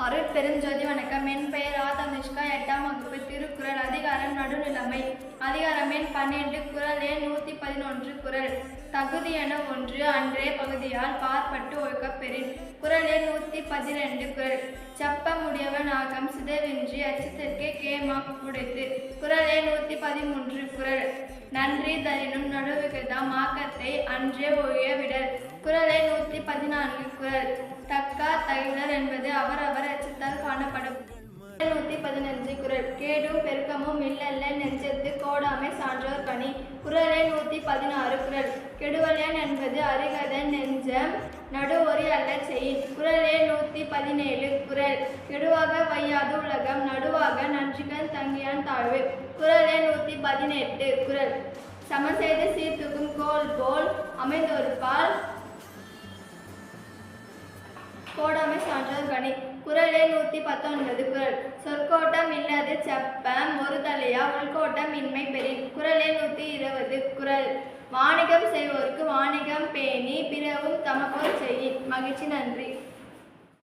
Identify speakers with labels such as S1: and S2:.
S1: அருட்பெருஞ்சோதி வணக்கம். என் பெயர் ஆதமிஷ்கா. 8ஆம் வகுப்பு. திருக்குறள். அதிகாரம் நடுநிலைமை. அதிகாரம் எண் 12. குறள் எண் 111. குறள் தகுதியென ஒன்று அன்றே பகுதியால் பார்ப்பட்டு ஒழுக்கப்பெறின். குறள் எண் 112. குறள் செப்பமுடியவன் ஆகம் சிதைவின்றி அச்சத்திற்கே கேமா உடைத்து. குறள் எண் 113. குறள் நன்றி தரினும் நடுவுகதாம் ஆக்கத்தை அன்றே ஒழிய விடல். குறள் எண் 114. குறள் தக்கார் தகிலர் என்பது அவரவர் அச்சத்தால் காணப்படும். 115. குறள் கேடும் பெருக்கமும் இல்லல்ல நெஞ்சத்து கோடாமை சான்றோர் பணி. குறள் எண் 116. குறள் கெடுவலன் என்பது அறிகதன் நெஞ்சம் நடுவொறி அல்ல செயின். குறள் எண் 117. குறள் கெடுவாக வையாது உலகம் நடுவாக நன்றிகன் தங்கியான் தாழ்வு. குறள் எண் 118. குறள் சமசெய்து சீர்தூக்கும் கோல் போல் அமைந்தொருபால் கோடாமை சான்றோர் கனி. குறள் எண் 119. குறள் சொற்கோட்டம் இல்லது செப்பம் ஒரு தலையா உள்கோட்டம் இன்மை பெறின். குறள் எண் 120. குறள் வாணிகம் செய்வோருக்கு வாணிகம் பேணி பிறவும் தமப்போல் செய்யின். மகிழ்ச்சி. நன்றி.